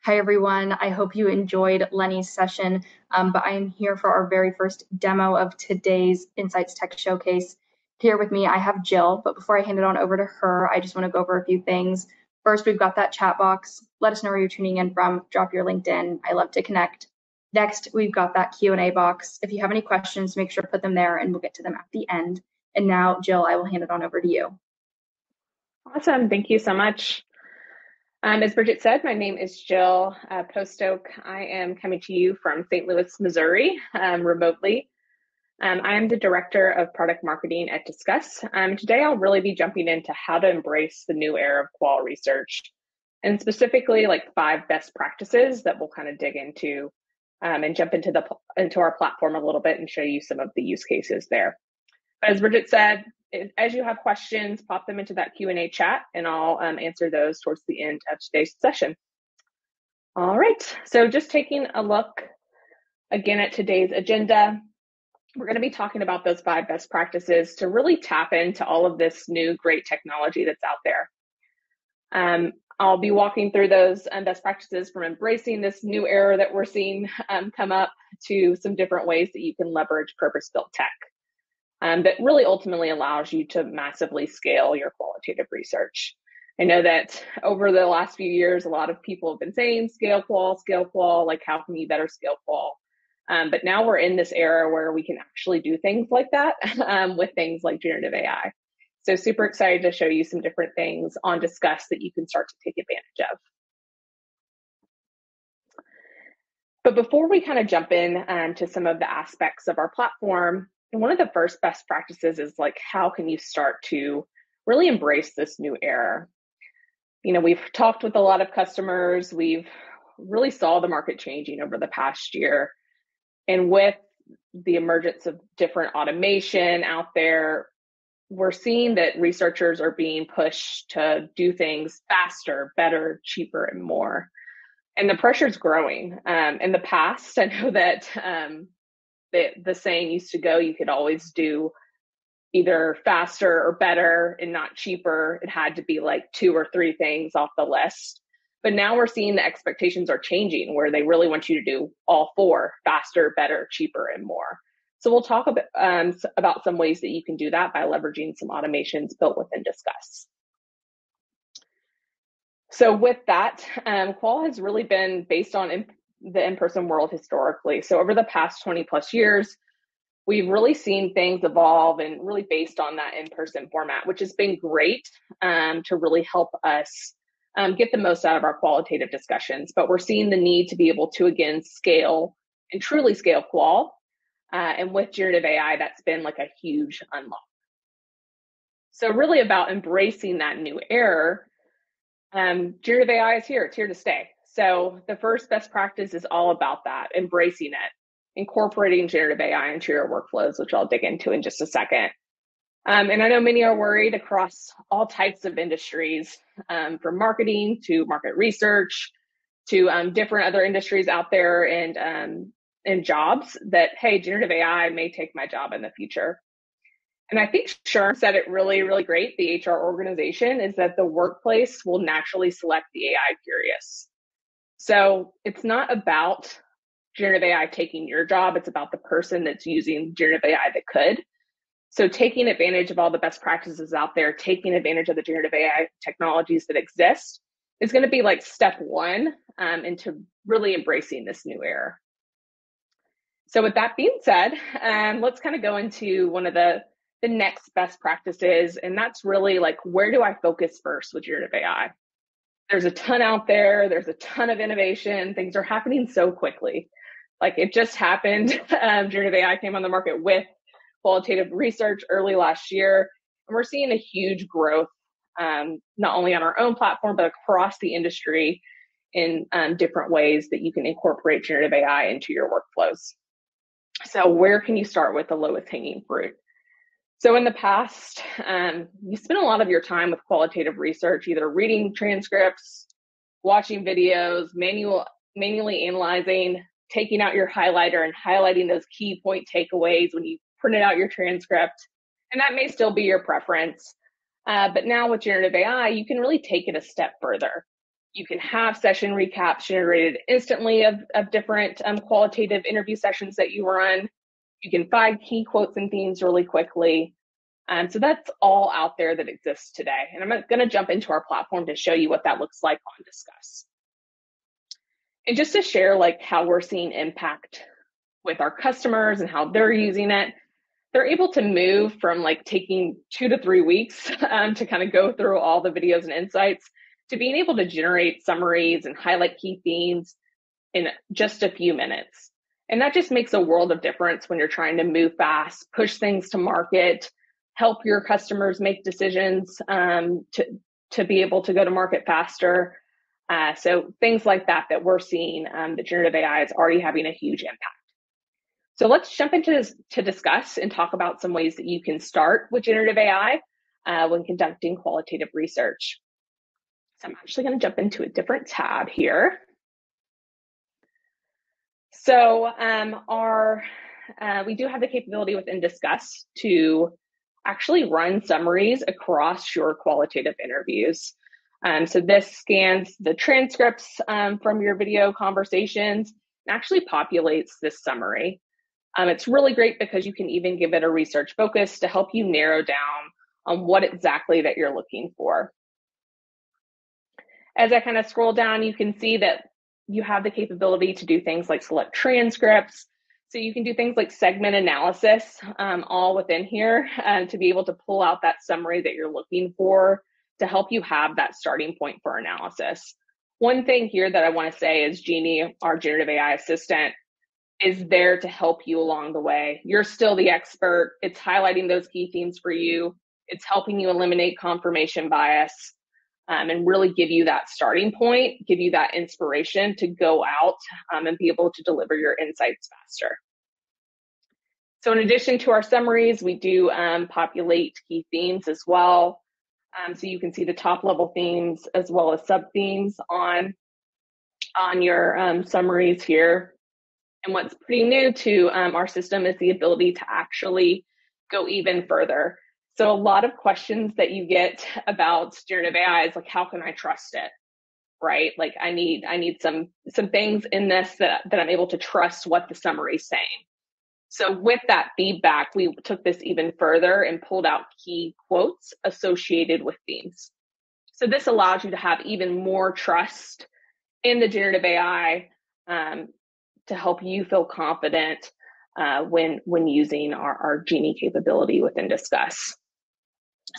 Hi, everyone. I hope you enjoyed Lenny's session, but I am here for our very first demo of today's Insights Tech Showcase. Here with me, I have Jill, but before I hand it on over to her, I just want to go over a few things. First, we've got that chat box. Let us know where you're tuning in from. Drop your LinkedIn. I love to connect. Next, we've got that Q&A box. If you have any questions, make sure to put them there and we'll get to them at the end. And now, Jill, I will hand it on over to you. Awesome. Thank you so much. As Bridget said, my name is Jill Postoke. I am coming to you from St. Louis, Missouri, remotely. I am the Director of Product Marketing at Discuss. Today, I'll really be jumping into how to embrace the new era of qual research, and specifically like 5 best practices that we'll kind of dig into and jump into our platform a little bit and show you some of the use cases there. But as Bridget said, as you have questions, pop them into that Q&A chat, and I'll answer those towards the end of today's session. All right, so just taking a look again at today's agenda, we're going to be talking about those 5 best practices to really tap into all of this new great technology that's out there. I'll be walking through those best practices from embracing this new era that we're seeing come up to some different ways that you can leverage purpose-built tech. That really ultimately allows you to massively scale your qualitative research. I know that over the last few years, a lot of people have been saying scale qual, like how can you better scale qual? But now we're in this era where we can actually do things like that with things like generative AI. So super excited to show you some different things on Discuss that you can start to take advantage of. But before we kind of jump in to some of the aspects of our platform, and one of the first best practices is like, how can you start to really embrace this new era? You know, we've talked with a lot of customers. We've really saw the market changing over the past year. And with the emergence of different automation out there, we're seeing that researchers are being pushed to do things faster, better, cheaper, and more. And the pressure is growing. In the past, I know that the saying used to go, you could always do either faster or better and not cheaper. It had to be like 2 or 3 things off the list. But now we're seeing the expectations are changing where they really want you to do all 4, faster, better, cheaper, and more. So we'll talk about some ways that you can do that by leveraging some automations built within Discuss. So with that, Qual has really been based on the in-person world historically. So over the past 20 plus years, we've really seen things evolve and really based on that in-person format, which has been great to really help us get the most out of our qualitative discussions. But we're seeing the need to be able to, again, scale and truly scale Qual. And with generative AI, that's been like a huge unlock. So really about embracing that new era, generative AI is here. It's here to stay. So the first best practice is all about that, embracing it, incorporating generative AI into your workflows, which I'll dig into in just a second. And I know many are worried across all types of industries, from marketing to market research to different other industries out there and jobs that, hey, generative AI may take my job in the future. And I think Sherm said it really, really great, the HR organization, is that the workplace will naturally select the AI curious. So it's not about generative AI taking your job, it's about the person that's using generative AI that could. So taking advantage of all the best practices out there, taking advantage of the generative AI technologies that exist is going to be like step 1 into really embracing this new era. So with that being said, let's kind of go into one of the next best practices, and that's really like, where do I focus first with generative AI? There's a ton out there. There's a ton of innovation. Things are happening so quickly. Like it just happened. Generative AI came on the market with qualitative research early last year, and we're seeing a huge growth, not only on our own platform, but across the industry in different ways that you can incorporate generative AI into your workflows. So where can you start with the lowest hanging fruit? So in the past, you spend a lot of your time with qualitative research, either reading transcripts, watching videos, manually analyzing, taking out your highlighter and highlighting those key point takeaways when you printed out your transcript. And that may still be your preference. But now with generative AI, you can really take it a step further. You can have session recaps generated instantly of different qualitative interview sessions that you run. You can find key quotes and themes really quickly. So that's all out there that exists today. And I'm going to jump into our platform to show you what that looks like on Discuss. And just to share like how we're seeing impact with our customers and how they're using it, they're able to move from like taking 2 to 3 weeks to kind of go through all the videos and insights to being able to generate summaries and highlight key themes in just a few minutes. And that just makes a world of difference when you're trying to move fast, push things to market, help your customers make decisions to be able to go to market faster. So things like that we're seeing that generative AI is already having a huge impact. So let's jump into this to discuss and talk about some ways that you can start with generative AI when conducting qualitative research. So I'm actually going to jump into a different tab here. So we do have the capability within Discuss to actually run summaries across your qualitative interviews. So this scans the transcripts from your video conversations and actually populates this summary. It's really great because you can even give it a research focus to help you narrow down on what exactly that you're looking for. As I kind of scroll down, you can see that you have the capability to do things like select transcripts. So you can do things like segment analysis all within here to be able to pull out that summary that you're looking for to help you have that starting point for analysis. One thing here that I want to say is Jeannie, our generative AI assistant, is there to help you along the way. You're still the expert. It's highlighting those key themes for you. It's helping you eliminate confirmation bias and really give you that starting point, give you that inspiration to go out and be able to deliver your insights faster. So in addition to our summaries, we do populate key themes as well. So you can see the top level themes as well as sub themes on your summaries here. And what's pretty new to our system is the ability to actually go even further. So a lot of questions that you get about generative AI is like, how can I trust it? Right? Like I need some things in this that I'm able to trust what the summary is saying. So with that feedback, we took this even further and pulled out key quotes associated with themes. So this allows you to have even more trust in the generative AI to help you feel confident when using our Genie capability within Discuss.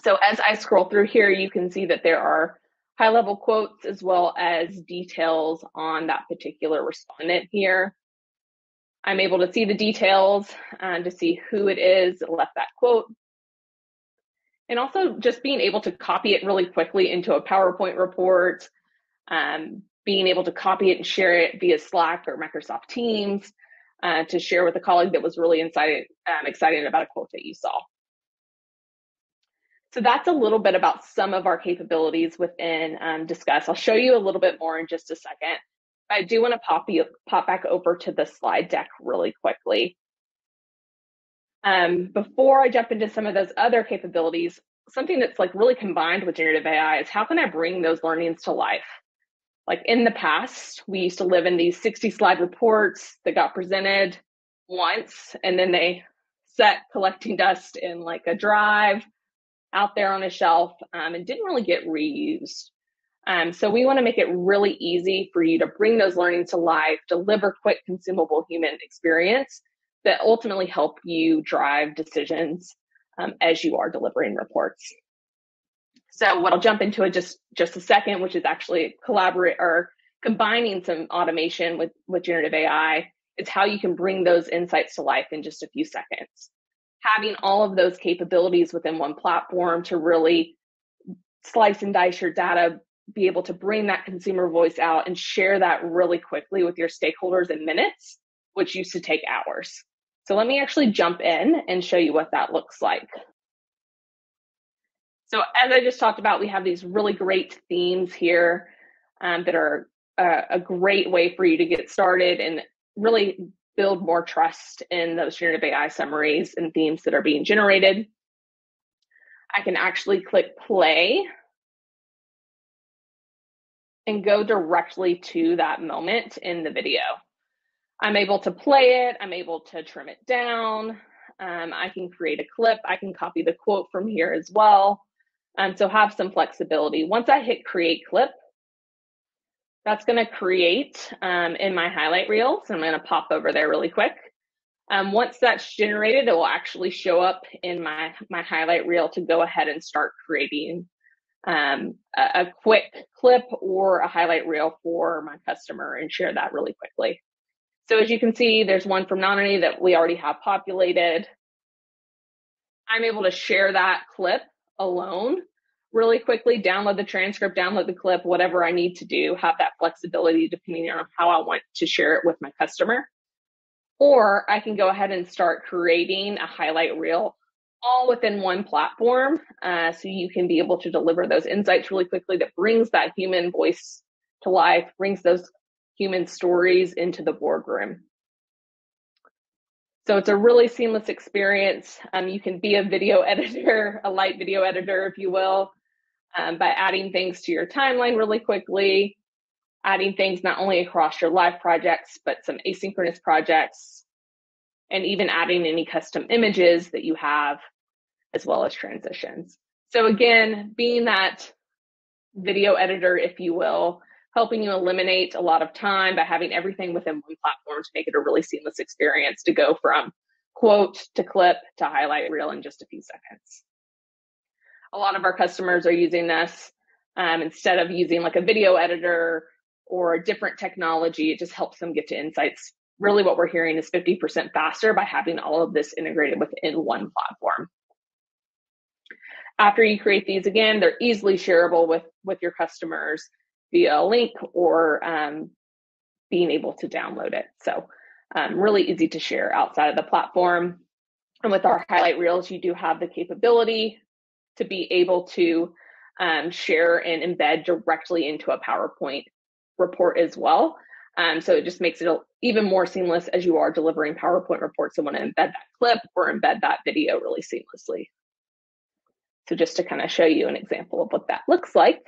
So as I scroll through here, you can see that there are high-level quotes as well as details on that particular respondent here. I'm able to see the details to see who it is that left that quote. And also just being able to copy it really quickly into a PowerPoint report, being able to copy it and share it via Slack or Microsoft Teams to share with a colleague that was really excited about a quote that you saw. So that's a little bit about some of our capabilities within Discuss. I'll show you a little bit more in just a second. I do want to pop back over to the slide deck really quickly. Before I jump into some of those other capabilities, something that's like really combined with generative AI is how can I bring those learnings to life? Like in the past, we used to live in these 60-slide reports that got presented once, and then they sat collecting dust in like a drive out there on a shelf and didn't really get reused. So we want to make it really easy for you to bring those learnings to life, deliver quick, consumable human experience that ultimately help you drive decisions as you are delivering reports. So what I'll jump into in just a second, which is actually combining some automation with generative AI, is how you can bring those insights to life in just a few seconds. Having all of those capabilities within one platform to really slice and dice your data, be able to bring that consumer voice out and share that really quickly with your stakeholders in minutes, which used to take hours. So let me actually jump in and show you what that looks like. So as I just talked about, we have these really great themes here that are a great way for you to get started and really build more trust in those generative AI summaries and themes that are being generated. I can actually click play and go directly to that moment in the video. I'm able to play it. I'm able to trim it down. I can create a clip. I can copy the quote from here as well. So have some flexibility. Once I hit create clip, that's going to create in my highlight reel. So I'm going to pop over there really quick. Once that's generated, it will actually show up in my highlight reel to go ahead and start creating a quick clip or a highlight reel for my customer and share that really quickly. So as you can see, there's one from Nonany that we already have populated. I'm able to share that clip alone really quickly, download the transcript, download the clip, whatever I need to do, have that flexibility depending on how I want to share it with my customer. Or I can go ahead and start creating a highlight reel all within one platform, so you can be able to deliver those insights really quickly that brings that human voice to life, brings those human stories into the boardroom. So it's a really seamless experience. You can be a video editor, a light video editor, if you will, by adding things to your timeline really quickly, adding things not only across your live projects, but some asynchronous projects, and even adding any custom images that you have, as well as transitions. So again, being that video editor, if you will, helping you eliminate a lot of time by having everything within one platform to make it a really seamless experience to go from quote to clip to highlight reel in just a few seconds. A lot of our customers are using this instead of using like a video editor or a different technology. It just helps them get to insights. Really what we're hearing is 50% faster by having all of this integrated within one platform. After you create these, again, they're easily shareable with your customers via a link or being able to download it. So really easy to share outside of the platform. And with our highlight reels, you do have the capability to be able to share and embed directly into a PowerPoint report as well. So it just makes it even more seamless as you are delivering PowerPoint reports and want to embed that clip or embed that video really seamlessly. So just to kind of show you an example of what that looks like,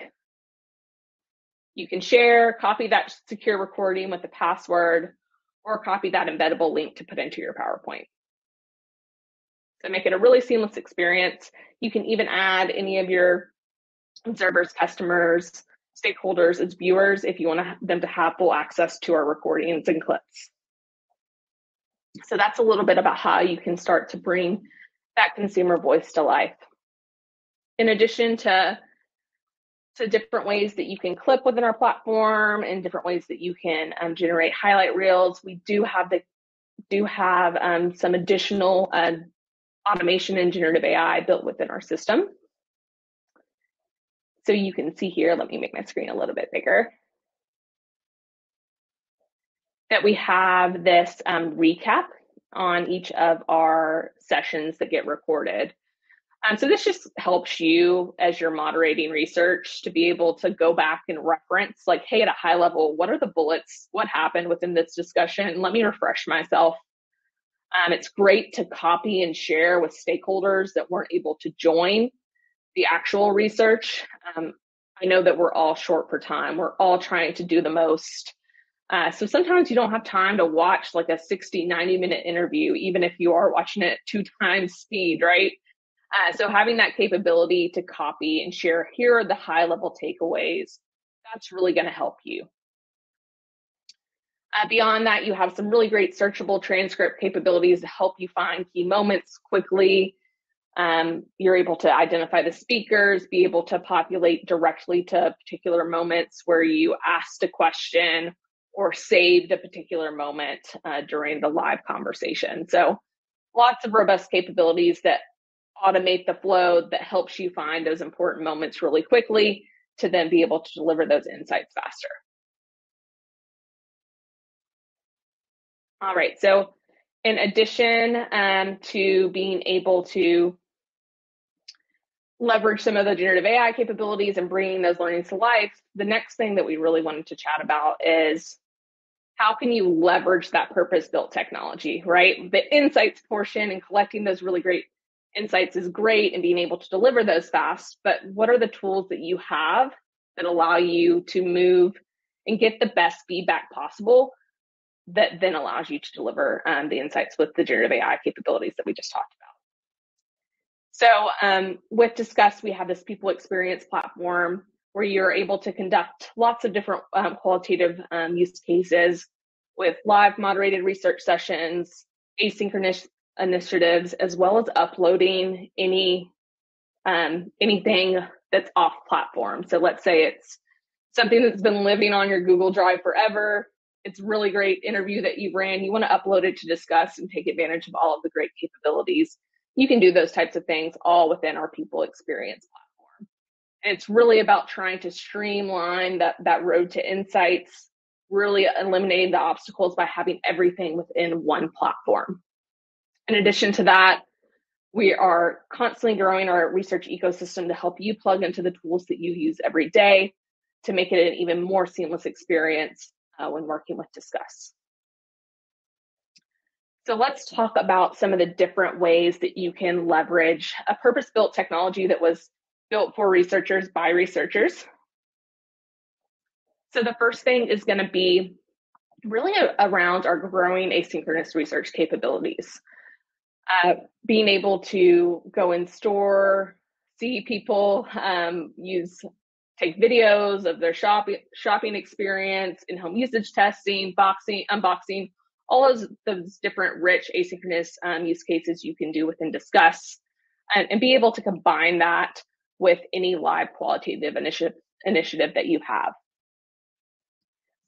you can share, copy that secure recording with the password, or copy that embeddable link to put into your PowerPoint. So make it a really seamless experience. You can even add any of your observers, customers, stakeholders as viewers if you want them to have full access to our recordings and clips. So that's a little bit about how you can start to bring that consumer voice to life. In addition to different ways that you can clip within our platform and different ways that you can generate highlight reels, we do have some additional automation and generative AI built within our system. So you can see here, let me make my screen a little bit bigger, that we have this recap on each of our sessions that get recorded. So this just helps you as you're moderating research to be able to go back and reference, like, hey, at a high level, what are the bullets? What happened within this discussion? Let me refresh myself. It's great to copy and share with stakeholders that weren't able to join the actual research. I know that we're all short for time. We're all trying to do the most. So sometimes you don't have time to watch like a 60, 90-minute interview, even if you are watching it at 2 times speed, right? So having that capability to copy and share, here are the high-level takeaways, that's really going to help you. Beyond that, you have some really great searchable transcript capabilities to help you find key moments quickly. You're able to identify the speakers, be able to populate directly to particular moments where you asked a question or saved a particular moment during the live conversation. So lots of robust capabilities that automate the flow, that helps you find those important moments really quickly to then be able to deliver those insights faster. All right, so in addition to being able to leverage some of the generative AI capabilities and bringing those learnings to life, the next thing that we really wanted to chat about is how can you leverage that purpose-built technology, right? The insights portion and collecting those really great insights is great and being able to deliver those fast, but what are the tools that you have that allow you to move and get the best feedback possible that then allows you to deliver the insights with the generative AI capabilities that we just talked about. So with Discuss, we have this people experience platform where you're able to conduct lots of different qualitative use cases with live moderated research sessions, asynchronous initiatives, as well as uploading anything that's off platform. So let's say it's something that's been living on your Google Drive forever. It's a really great interview that you ran. You want to upload it to Discuss and take advantage of all of the great capabilities. You can do those types of things all within our people experience platform. And it's really about trying to streamline that road to insights, really eliminating the obstacles by having everything within one platform. In addition to that, we are constantly growing our research ecosystem to help you plug into the tools that you use every day to make it an even more seamless experience when working with Discuss. So let's talk about some of the different ways that you can leverage a purpose-built technology that was built for researchers by researchers. So the first thing is going to be really around our growing asynchronous research capabilities. Being able to go in store, see people take videos of their shopping experience, in-home usage testing, unboxing, all of those different rich asynchronous use cases you can do within Discuss, and be able to combine that with any live qualitative initiative that you have.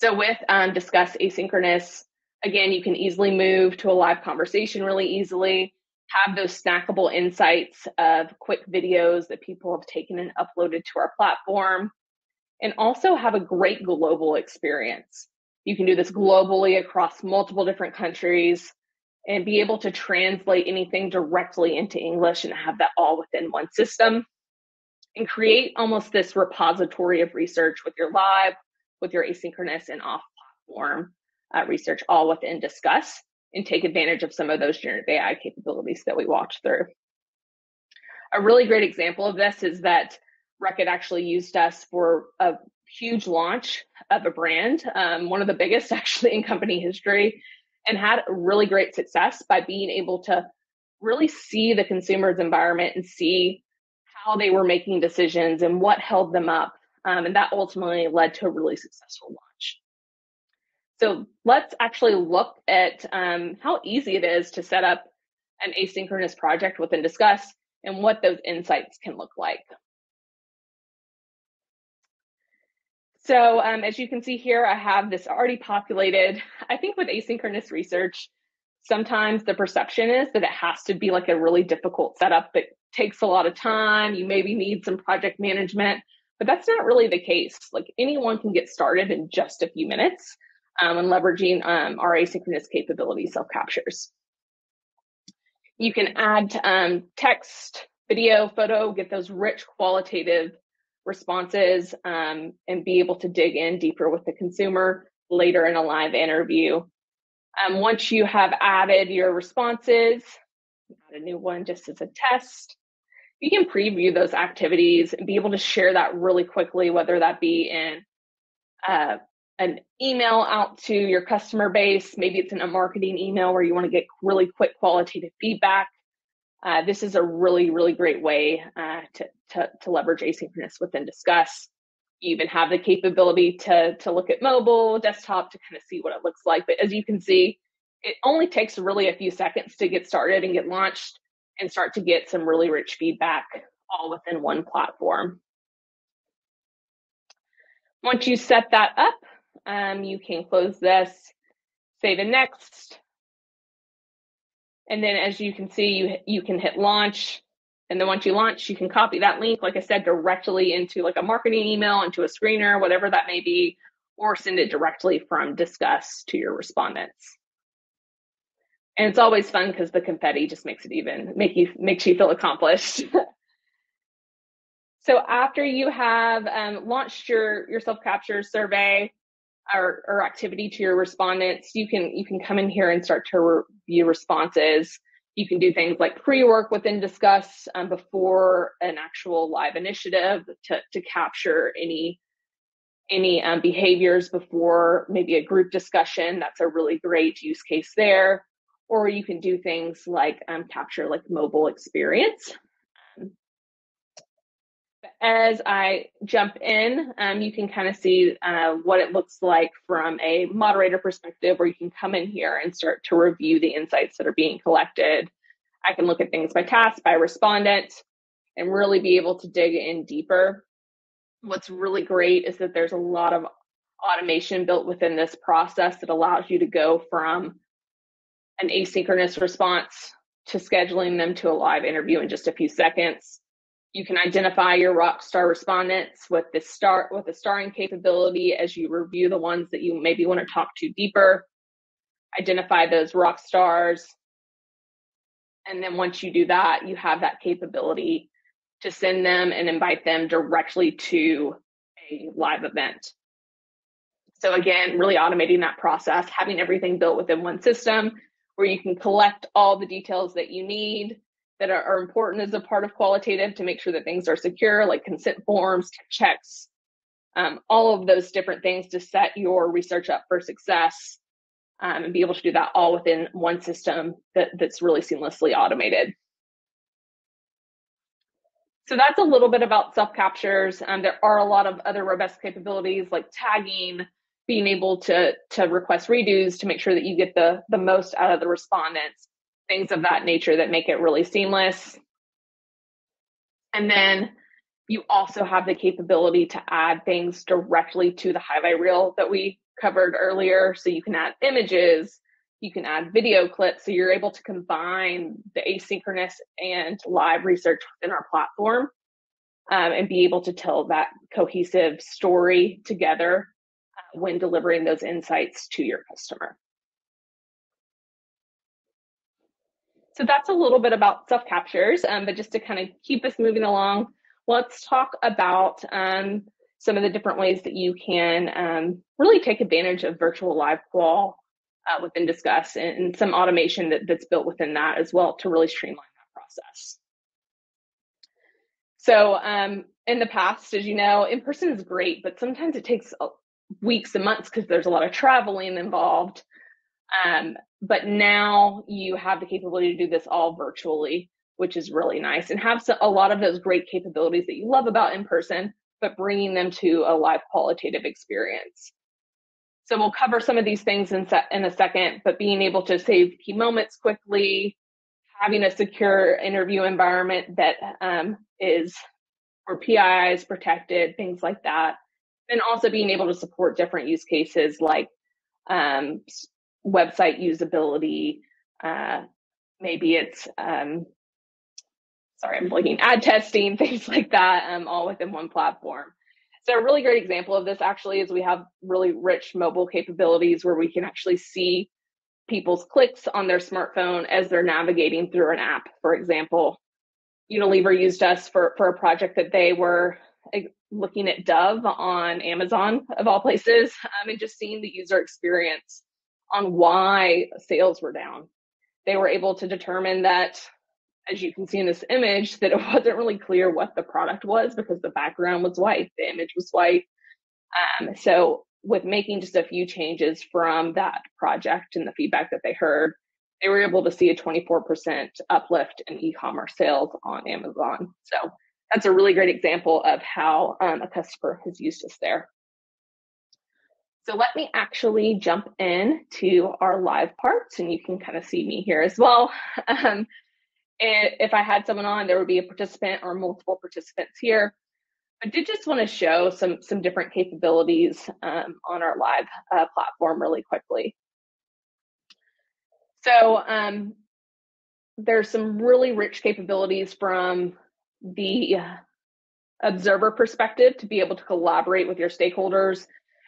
So with Discuss Asynchronous, again, you can easily move to a live conversation really easily, have those snackable insights of quick videos that people have taken and uploaded to our platform, and also have a great global experience. You can do this globally across multiple different countries and be able to translate anything directly into English and have that all within one system, and create almost this repository of research with your live, with your asynchronous and off-platform research all within Discuss, and take advantage of some of those generative AI capabilities that we walked through. A really great example of this is that Reckitt actually used us for a huge launch of a brand, one of the biggest actually in company history, and had really great success by being able to really see the consumer's environment and see how they were making decisions and what held them up. And that ultimately led to a really successful launch. So let's actually look at how easy it is to set up an asynchronous project within Discuss and what those insights can look like. So as you can see here, I have this already populated. I think with asynchronous research, sometimes the perception is that it has to be like a really difficult setup that takes a lot of time. You maybe need some project management, but that's not really the case. Like anyone can get started in just a few minutes and leveraging our asynchronous capability self-captures. You can add text, video, photo, get those rich qualitative responses and be able to dig in deeper with the consumer later in a live interview. Once you have added your responses, add a new one just as a test, you can preview those activities and be able to share that really quickly, whether that be in an email out to your customer base. Maybe it's in a marketing email where you want to get really quick qualitative feedback. This is a really, really great way to leverage asynchronous within Discuss. You even have the capability to look at mobile, desktop to kind of see what it looks like. But as you can see, it only takes really a few seconds to get started and get launched and start to get some really rich feedback all within one platform. Once you set that up, you can close this, save and next. And then as you can see, you can hit launch. And then once you launch, you can copy that link, like I said, directly into like a marketing email, into a screener, whatever that may be, or send it directly from Discuss to your respondents. And it's always fun because the confetti just makes it even, makes you feel accomplished. So after you have launched your self-capture survey or activity to your respondents, you can come in here and start to review responses. You can do things like pre-work within Discuss before an actual live initiative to capture any any behaviors before maybe a group discussion. That's a really great use case there. Or you can do things like capture like mobile experience. As I jump in, you can kind of see what it looks like from a moderator perspective, where you can come in here and start to review the insights that are being collected. I can look at things by task, by respondent, and really be able to dig in deeper. What's really great is that there's a lot of automation built within this process that allows you to go from an asynchronous response to scheduling them to a live interview in just a few seconds. You can identify your rock star respondents with the starring capability as you review the ones that you maybe want to talk to deeper. Identify those rock stars. And then once you do that, you have that capability to send them and invite them directly to a live event. So again, really automating that process, having everything built within one system where you can collect all the details that you need that are important as a part of qualitative to make sure that things are secure, like consent forms, checks, all of those different things to set your research up for success, and be able to do that all within one system that's really seamlessly automated. So that's a little bit about self-captures. There are a lot of other robust capabilities like tagging, being able to request redos to make sure that you get the most out of the respondents, things of that nature that make it really seamless. And then you also have the capability to add things directly to the highlight reel that we covered earlier. So you can add images, you can add video clips. So you're able to combine the asynchronous and live research within our platform, and be able to tell that cohesive story together when delivering those insights to your customer. So that's a little bit about self-captures, but just to kind of keep us moving along, let's talk about some of the different ways that you can really take advantage of virtual live qual within Discuss, and some automation that's built within that as well to really streamline that process. So in the past, as you know, in person is great, but sometimes it takes weeks and months because there's a lot of traveling involved. But now you have the capability to do this all virtually, which is really nice, and have a lot of those great capabilities that you love about in person, but bringing them to a live qualitative experience. So we'll cover some of these things in a second, but being able to save key moments quickly, having a secure interview environment that is where PII is protected, things like that. And also being able to support different use cases like website usability, maybe it's, sorry, I'm blinking, ad testing, things like that, all within one platform. So a really great example of this actually is we have really rich mobile capabilities where we can actually see people's clicks on their smartphone as they're navigating through an app. For example, Unilever used us for a project that they were looking at Dove on Amazon, of all places, and just seeing the user experience on why sales were down. They were able to determine that, as you can see in this image, that it wasn't really clear what the product was because the background was white, the image was white. So with making just a few changes from that project and the feedback that they heard, they were able to see a 24% uplift in e-commerce sales on Amazon. So that's a really great example of how a customer has used us there. So let me actually jump in to our live parts, and you can kind of see me here as well. And if I had someone on, there would be a participant or multiple participants here. I did just want to show some different capabilities on our live platform really quickly. So there's some really rich capabilities from the observer perspective to be able to collaborate with your stakeholders,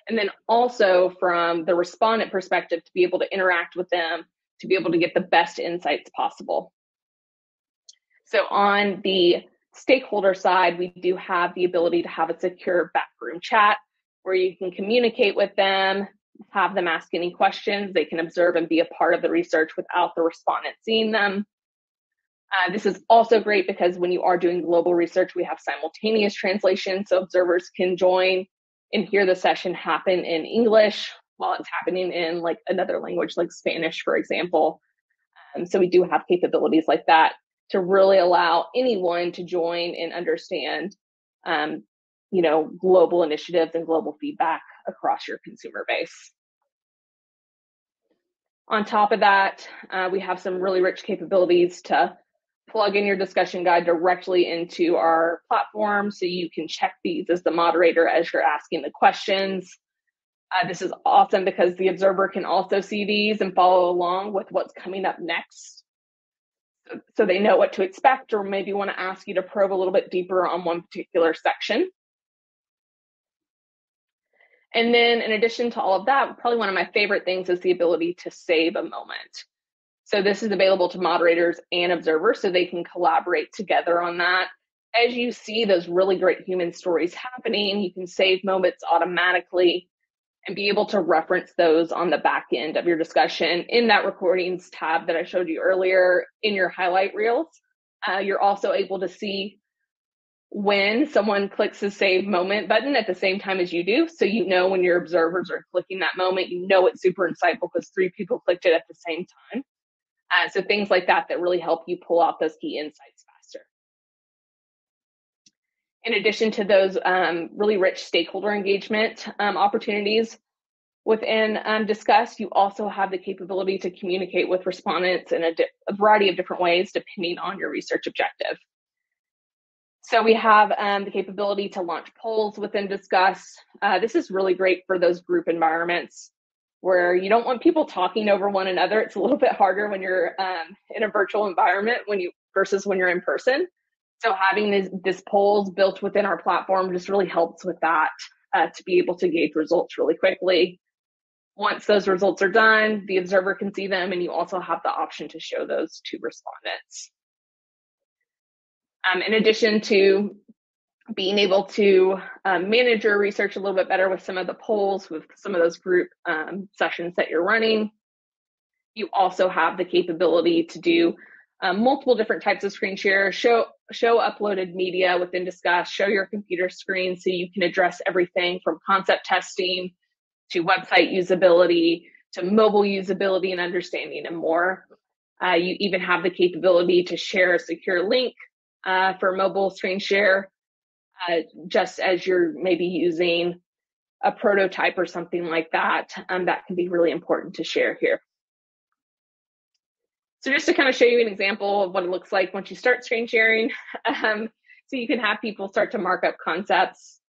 and then also from the respondent perspective to be able to interact with them, to be able to get the best insights possible. So on the stakeholder side, we do have the ability to have a secure backroom chat where you can communicate with them, have them ask any questions. They can observe and be a part of the research without the respondent seeing them. This is also great because when you are doing global research, we have simultaneous translation, so observers can join and hear the session happen in English while it's happening in like another language, like Spanish, for example. So we do have capabilities like that to really allow anyone to join and understand, global initiatives and global feedback across your consumer base. On top of that, we have some really rich capabilities to plug in your discussion guide directly into our platform, so you can check these as the moderator as you're asking the questions. This is awesome because the observer can also see these and follow along with what's coming up next, so they know what to expect, or maybe want to ask you to probe a little bit deeper on one particular section. And then in addition to all of that, probably one of my favorite things is the ability to save a moment. So this is available to moderators and observers so they can collaborate together on that. As you see those really great human stories happening, you can save moments automatically and be able to reference those on the back end of your discussion in that recordings tab that I showed you earlier in your highlight reels. You're also able to see when someone clicks the save moment button at the same time as you do. So you know when your observers are clicking that moment, you know it's super insightful because 3 people clicked it at the same time. So things like that really help you pull out those key insights faster. In addition to those really rich stakeholder engagement opportunities within Discuss, you also have the capability to communicate with respondents in a variety of different ways depending on your research objective. So we have the capability to launch polls within Discuss. This is really great for those group environments where you don't want people talking over one another. It's a little bit harder when you're in a virtual environment versus when you're in person. So having this polls built within our platform just really helps with that, to be able to gauge results really quickly. Once those results are done, the observer can see them, and you also have the option to show those to respondents. In addition to being able to manage your research a little bit better with some of the polls, with some of those group sessions that you're running, you also have the capability to do multiple different types of screen share, show uploaded media within Discuss, show your computer screen so you can address everything from concept testing to website usability to mobile usability and understanding and more. You even have the capability to share a secure link for mobile screen share, just as you're maybe using a prototype or something like that. That can be really important to share here. So just to kind of show you an example of what it looks like once you start screen sharing, so you can have people start to mark up concepts.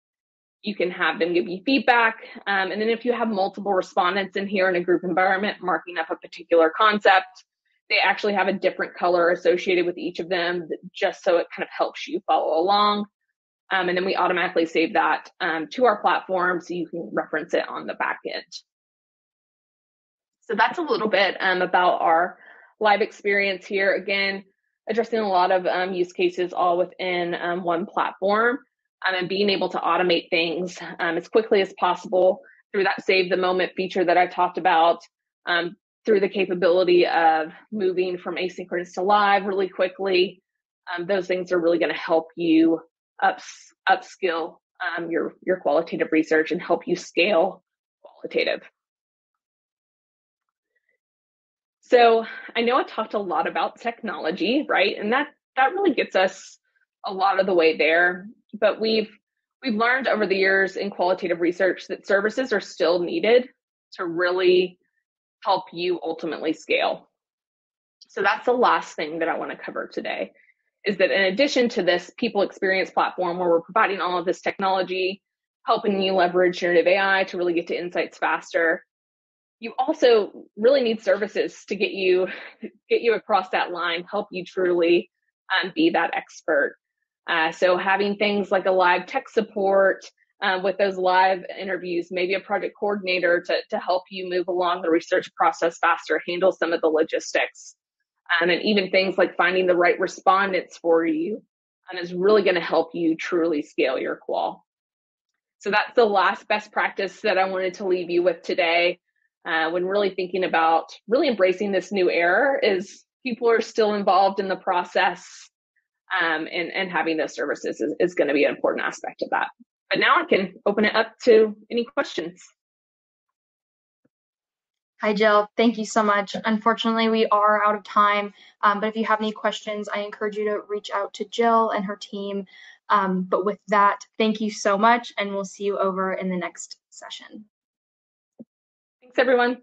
You can have them give you feedback. And then if you have multiple respondents in here in a group environment marking up a particular concept, they actually have a different color associated with each of them, just so it kind of helps you follow along. And then we automatically save that to our platform so you can reference it on the back end. So that's a little bit about our live experience here. Again, addressing a lot of use cases all within one platform, and being able to automate things as quickly as possible through that save the moment feature that I talked about, through the capability of moving from asynchronous to live really quickly. Those things are really going to help you upskill your qualitative research and help you scale qualitative. So I know I talked a lot about technology, right? And that really gets us a lot of the way there. But we've learned over the years in qualitative research that services are still needed to really help you ultimately scale. So that's the last thing that I want to cover today, is that in addition to this people experience platform where we're providing all of this technology, helping you leverage generative AI to really get to insights faster, you also really need services to get you across that line, help you truly be that expert. So having things like a live tech support with those live interviews, maybe a project coordinator to help you move along the research process faster, handle some of the logistics, and even things like finding the right respondents for you, and is really going to help you truly scale your qual. So that's the last best practice that I wanted to leave you with today. When really thinking about really embracing this new era, is people are still involved in the process, and having those services is going to be an important aspect of that. But now I can open it up to any questions. Hi, Jill. Thank you so much. Unfortunately, we are out of time, but if you have any questions, I encourage you to reach out to Jill and her team. But with that, thank you so much, and we'll see you over in the next session. Thanks, everyone.